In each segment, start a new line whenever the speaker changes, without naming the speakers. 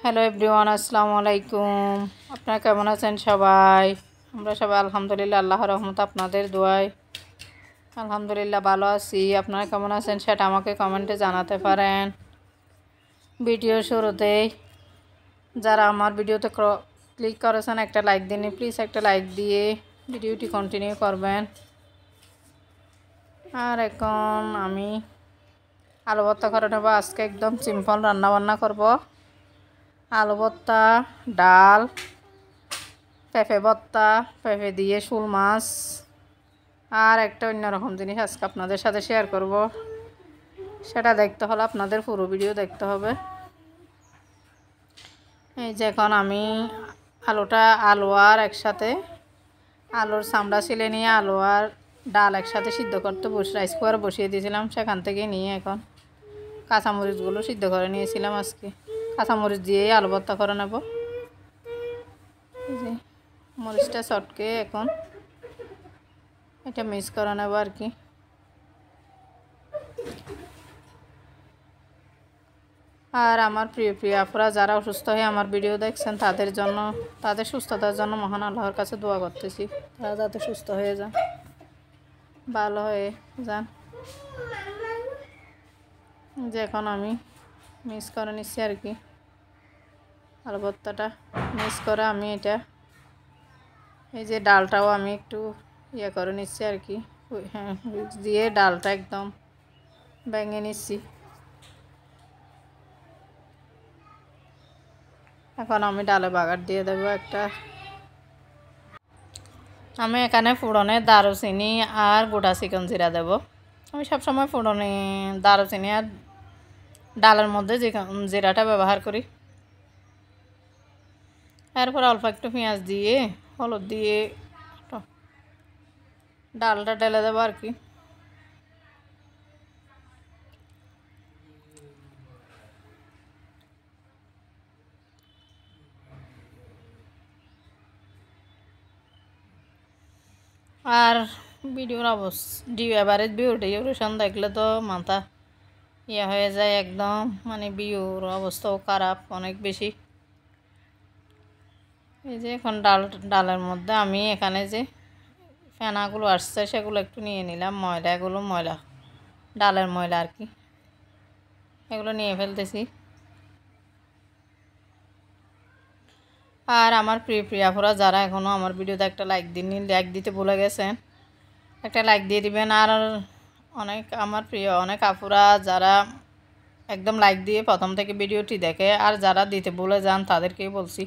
Hello everyone, আসসালামু আলাইকুম। আপনারা কেমন আছেন সবাই? আমরা সবাই আলহামদুলিল্লাহ, আল্লাহর রহমতে আপনাদের দোয়ায় আলহামদুলিল্লাহ ভালো আছি। আপনারা কেমন আছেন সেটা আমাকে কমেন্টে জানাতে পারেন। ভিডিও শুরুতেই যারা আমার ভিডিওতে ক্লিক করেছেন একটা লাইক দিন, প্লিজ একটা লাইক দিয়ে ভিডিওটি কন্টিনিউ করবেন। আর এখন আমি আলু ভর্তা করে নেব। আজকে একদম সিম্পল রান্নাবান্না করব। আলু ভর্তা, ডাল, পেঁপে ভর্তা, পেঁপে দিয়ে শোল মাছ, আর একটা অন্যরকম জিনিস আজকে আপনাদের সাথে শেয়ার করব। সেটা দেখতে হলে আপনাদের পুরো ভিডিও দেখতে হবে। এই যে এখন আমি আলু আর একসাথে আলুর চামড়া ছিলে নিয়ে আলু আর ডাল একসাথে সিদ্ধ করতে রাইস কুকারে বসিয়ে দিয়েছিলাম। সেখান থেকে নিয়ে এখন কাঁচামরিচগুলো সিদ্ধ করে নিয়েছিলাম। আজকে কাঁচামরিচ দিয়েই আলু ভর্তা করে নেব। এই যে মরিচটা চটকে এখন এটা মিক্স করে নেব আর কি। আর আমার প্রিয় আপুরা যারা অসুস্থ হয়ে আমার ভিডিও দেখছেন তাদের সুস্থতার জন্য মহান আল্লাহর কাছে দোয়া করতেছি। তারা যাতে সুস্থ হয়ে যান, ভালো হয়ে যান। যে এখন আমি মিক্স করে নিচ্ছি আর কি। আলু ভর্তাটা মিক্স করে আমি এটা এই যে ডালটাও আমি একটু করে নিচ্ছি আর কি। হ্যাঁ, দিয়ে ডালটা একদম ভেঙে নিচ্ছি। এখন আমি ডালে বাগার দিয়ে দেবো একটা। আমি এখানে ফোড়নে দারুচিনি আর গোটা চিকন জিরা দেব। আমি সবসময় ফোড়নে দারুচিনি আর ডালের মধ্যে জিরাটা ব্যবহার করি। এরপর অল্প একটু পেঁয়াজ দিয়ে হলুদ দিয়ে ডালটা ঢেলে দেবো আর কি। আর ভিডিওর এভারেজ ডিউরেশন দেখলে তো মাথা হয়ে যায় একদম, মানে ভিউর অবস্থাও খারাপ অনেক বেশি। এই যে এখন ডালের মধ্যে আমি এখানে যে ফেনাগুলো আসছে সেগুলো একটু নিয়ে নিলাম। ময়লা ডালের ময়লা আর কি, এগুলো নিয়ে ফেলতেছি। আর আমার প্রিয় আপুরা যারা এখনও আমার ভিডিওতে একটা লাইক দিতে ভুলে গেছেন, একটা লাইক দিয়ে দিবেন। আর আমার অনেক আপুরা যারা একদম লাইক দিয়ে প্রথম থেকে ভিডিওটি দেখে, আর যারা দিতে ভুলে যান তাদেরকেই বলছি।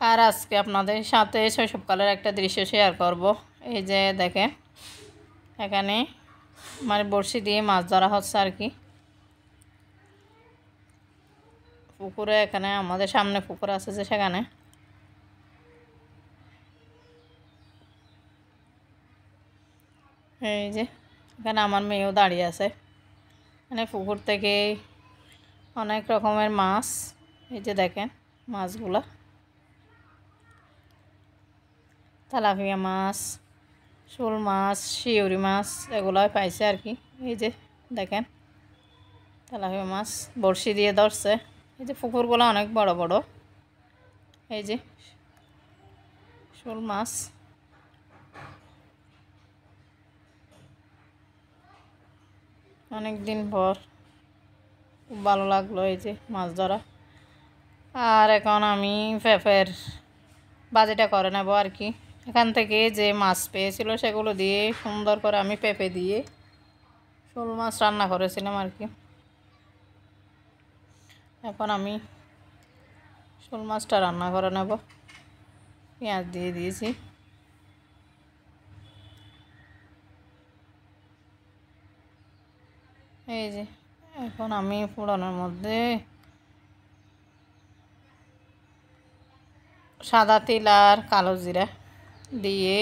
আর আজকে আপনাদের সাথে শৈশবকালের একটা দৃশ্য শেয়ার করব। এই যে দেখেন, এখানে মানে বড়শি দিয়ে মাছ ধরা হচ্ছে আর কি পুকুরে। এখানে আমাদের সামনে পুকুর আছে যে সেখানে এই যে এখানে আমার মেয়েও দাঁড়িয়ে আছে। মানে পুকুর থেকে অনেক রকমের মাছ, এই যে দেখেন মাছগুলো তেলাপিয়া মাছ, শোল মাছ, শিউরি মাছ এগুলোই পাইছে আর কি। এই যে দেখেন তেলাপিয়া মাছ বড়শি দিয়ে ধরছে। এই যে পুকুরগুলো অনেক বড় বড়। এই যে শোল মাছ, অনেক দিন পর খুব ভালো লাগলো এই যে মাছ ধরা। আর এখন আমি পেঁপের ভাজিটা করে নেব আর কি। এখান থেকে যে মাছ পেয়েছিল সেগুলো দিয়ে সুন্দর করে আমি পেঁপে দিয়ে শোল মাছ রান্না করেছিলাম আর কি। এখন আমি শোল মাছটা রান্না করে নেব। পেঁয়াজ দিয়ে দিয়েছি। এই যে এখন আমি ফোড়নের মধ্যে সাদা তিল আর কালো জিরা দিয়ে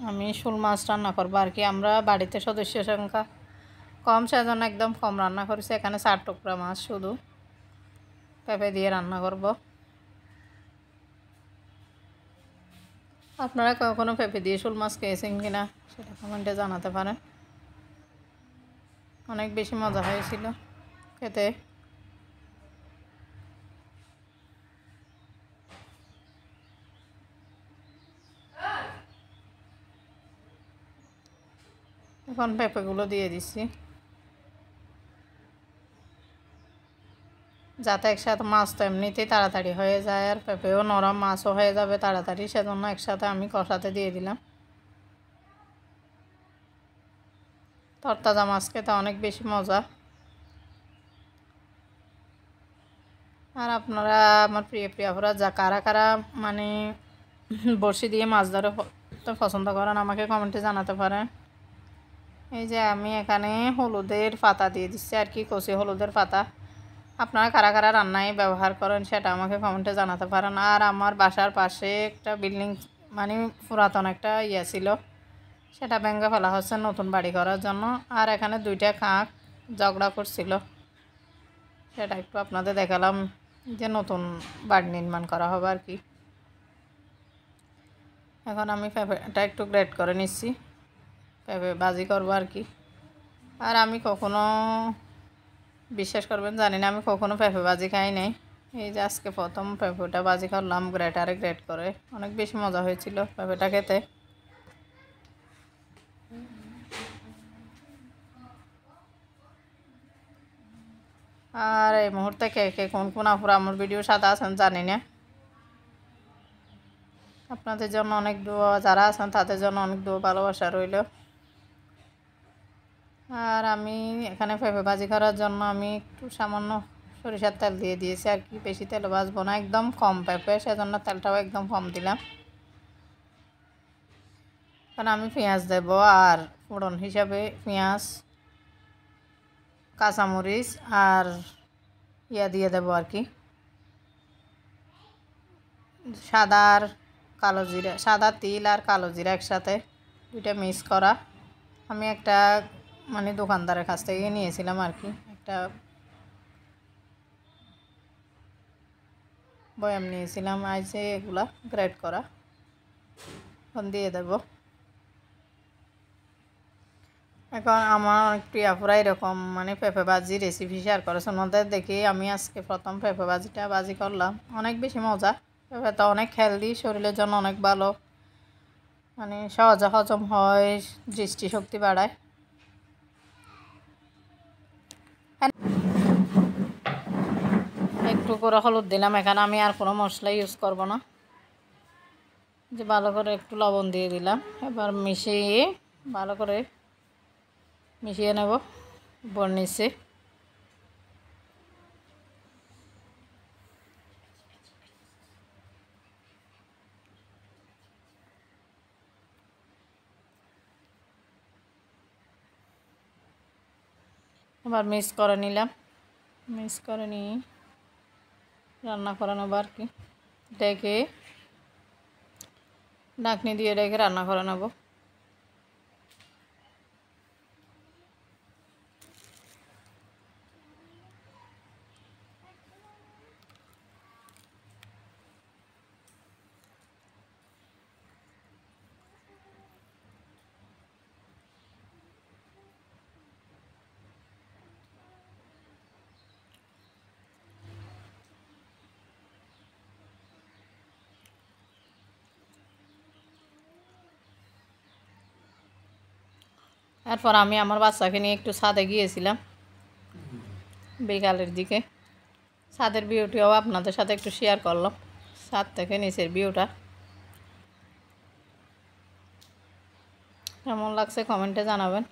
আমি শোল মাছ রান্না করবো আর কি। আমরা বাড়িতে সদস্য সংখ্যা কম, সেজন্য একদম কম রান্না করেছি। এখানে 4 টুকরা মাছ শুধু পেঁপে দিয়ে রান্না করব। আপনারা কখনো পেঁপে দিয়ে শোল মাছ খেয়েছেন কিনা সেটা কমেন্টে জানাতে পারেন। অনেক বেশি মজা হয়েছিল খেতে। এখন পেঁপেগুলো দিয়ে দিচ্ছি, যাতে একসাথে মাছ তো এমনিতেই তাড়াতাড়ি হয়ে যায় আর পেঁপেও নরম, মাছও হয়ে যাবে তাড়াতাড়ি, সেজন্য একসাথে আমি কষাতে দিয়ে দিলাম। তরতাজা মাছ খেতে অনেক বেশি মজা। আর আপনারা আমার প্রিয়রা যা কারা কারা মানে বড়শি দিয়ে মাছ ধরে পছন্দ করেন আমাকে কমেন্টে জানাতে পারেন। এই যে আমি এখানে হলুদের পাতা দিয়ে দিচ্ছি আর কি, কচি হলুদের পাতা। আপনারা কারা কারা রান্নায় ব্যবহার করেন সেটা আমাকে কমেন্টে জানাতে পারেন। আর আমার বাসার পাশে একটা বিল্ডিং মানে পুরাতন একটা ছিল, সেটা ভেঙে ফেলা হচ্ছে নতুন বাড়ি করার জন্য। আর এখানে দুইটা কাক ঝগড়া করছিল, সেটা একটু আপনাদের দেখালাম, যে নতুন বাড়ি নির্মাণ করা হবে আর কি। এখন আমি পেঁপেটা একটু গ্রেট করে নিচ্ছি, পেঁপে ভাজি করবো আর কি। আর আমি কখনো, বিশ্বাস করবেন জানি না, আমি কখনো পেঁপে ভাজি খাই নাই। এই যে আজকে প্রথম পেঁপেটা ভাজি করলাম গ্রেটারে গ্রেট করে, অনেক বেশি মজা হয়েছিল পেঁপেটা খেতে। আর এই মুহূর্তে কে কে কোন কোন আপুরা আমার ভিডিওর সাথে আছেন জানি না, আপনাদের জন্য অনেক দোয়া, যারা আছেন তাদের জন্য অনেক দোয়া ভালোবাসা রইল। আর আমি এখানে পেঁপে ভাজি করার জন্য আমি একটু সামান্য সরিষার তেল দিয়ে দিয়েছি আর কি, বেশি তেল ভাজবো না, একদম কম পেঁপে, সেজন্য তেলটাও একদম কম দিলাম। কারণ আমি পেঁয়াজ দেবো, আর ফোড়ন হিসাবে পেঁয়াজ, কাঁচামরিচ আর দিয়ে দেবো আর কি, কালো জিরা, সাদা তিল আর কালো জিরা একসাথে দুইটা মিক্স করা। আমি একটা মানে দোকানদারের কাছ থেকে নিয়েছিলাম আর কি, একটা বয়াম নিয়েছিলাম, আইসে এগুলা গ্রেট করা, এখন দিয়ে দেব। এখন আমার অনেক প্রিয়াপুরা এরকম মানে পেঁপে ভাজি রেসিপি শেয়ার করেছে, ওনাদের দেখি আমি আজকে প্রথম পেঁপে ভাজিটা ভাজি করলাম, অনেক বেশি মজা। পেঁপেটা অনেক হেলদি, শরীরের জন্য অনেক ভালো, মানে সহজে হজম হয়, দৃষ্টিশক্তি বাড়ায়। একটু করে হলুদ দিলাম, এখানে আমি আর কোনো মশলা ইউজ করব না, যে ভালো করে একটু লবণ দিয়ে দিলাম। এবার মিশিয়ে ভালো করে মিশিয়ে নেব বর্নিশে। এবার মিক্স করে নিলাম, মিক্স করে নিয়ে রান্না করে নেব আর কি, ডেকে ঢাকনি দিয়ে ডেকে রান্না করে নেব। এরপর আমি আমার বাচ্চাকে নিয়ে একটু ছাদে গিয়েছিলাম বিকালের দিকে, ছাদের ভিউটিও আপনাদের সাথে একটু শেয়ার করলাম, ছাদ থেকে নিচের ভিউটা কেমন লাগছে কমেন্টে জানাবেন।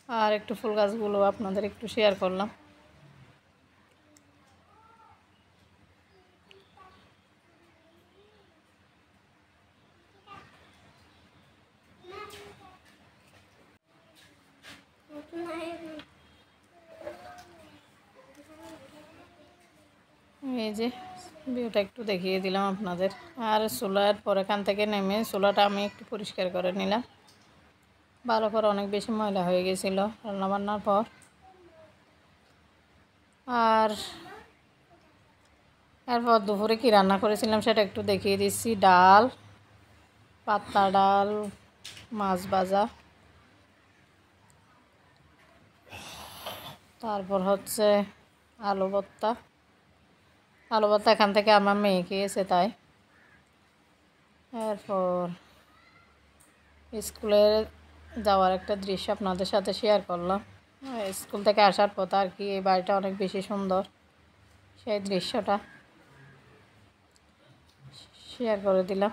আর একটু ফুল গাছগুলো আপনাদের একটু শেয়ার করলাম। এই যে ভিউটা একটু দেখিয়ে দিলাম আপনাদের। আর চুলার পর এখান থেকে নেমে চুলাটা আমি একটু পরিষ্কার করে নিলাম, ভালো করে, অনেক বেশি ময়লা হয়ে গেছিলো রান্নাবান্নার পর। আর এরপর দুপুরে কী রান্না করেছিলাম সেটা একটু দেখিয়ে দিচ্ছি। ডাল, পাতলা ডাল, মাছ ভাজা, তারপর হচ্ছে আলু ভর্তা। আলু ভর্তা এখান থেকে আমার মেয়ে খেয়েছে তাই। এরপর স্কুলে যাওয়ার একটা দৃশ্য আপনাদের সাথে শেয়ার করলাম। স্কুল থেকে আসার পর আর কি এই বাড়িটা অনেক বেশি সুন্দর, সেই দৃশ্যটা শেয়ার করে দিলাম।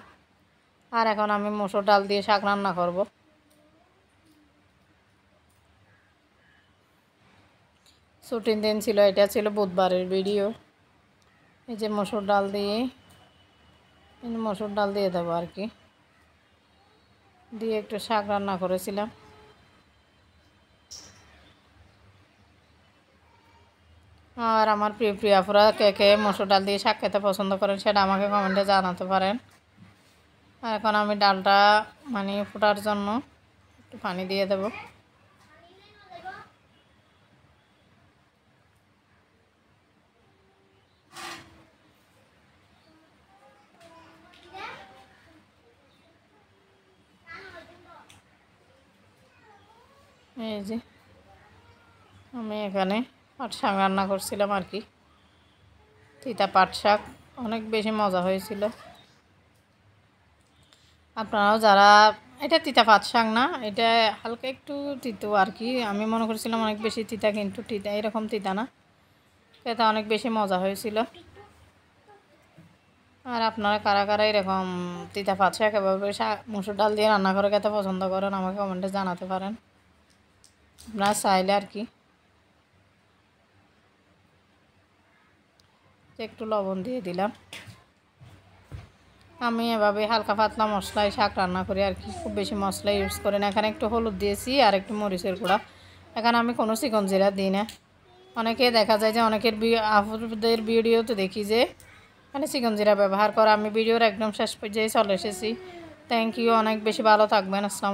আর এখন আমি মসুর ডাল দিয়ে শাক রান্না করব। ছুটির দিন ছিল, এটা ছিল বুধবারের ভিডিও। এই যে মসুর ডাল দিয়ে দেবো আর কি, দিয়ে একটু শাক রান্না করেছিলাম। আর আমার প্রিয় আপুরা কে কে মসুর ডাল দিয়ে শাক খেতে পছন্দ করেন সেটা আমাকে কমেন্টে জানাতে পারেন। আর এখন আমি ডালটা ফোটার জন্য একটু পানি দিয়ে দেব। এই যে আমি এখানে পাট শাক রান্না করছিলাম আর কি, তিতা পাট শাক, অনেক বেশি মজা হয়েছিল। আপনারাও যারা, এটা তিতা পাট শাক না, এটা হালকা একটু তিতো আর কি। আমি মনে করছিলাম অনেক বেশি তিতা, কিন্তু তিতা এরকম তিতা না, খেতে অনেক বেশি মজা হয়েছিল। আর আপনারা কারা কারা এরকম তিতা পাট শাক এভাবে মসুর ডাল দিয়ে রান্না করে খেতে পছন্দ করেন আমাকে কমেন্টে জানাতে পারেন, আপনারা চাইলে আর কি। একটু লবণ দিয়ে দিলাম। আমি এভাবে হালকা পাতলা মশলায় শাক রান্না করি আর কি, খুব বেশি মশলা ইউজ করি না। এখানে একটু হলুদ দিয়েছি আর একটু মরিচের গুঁড়া। এখানে আমি কোনো চিকন জিরা দিই না। অনেকে দেখা যায় যে অনেকের আপুদের ভিডিওতে দেখি যে চিকন জিরা ব্যবহার করা। আমি ভিডিওর একদম শেষ পর্যায়ে চলে এসেছি। থ্যাংক ইউ, অনেক বেশি ভালো থাকবেন। আসসালামু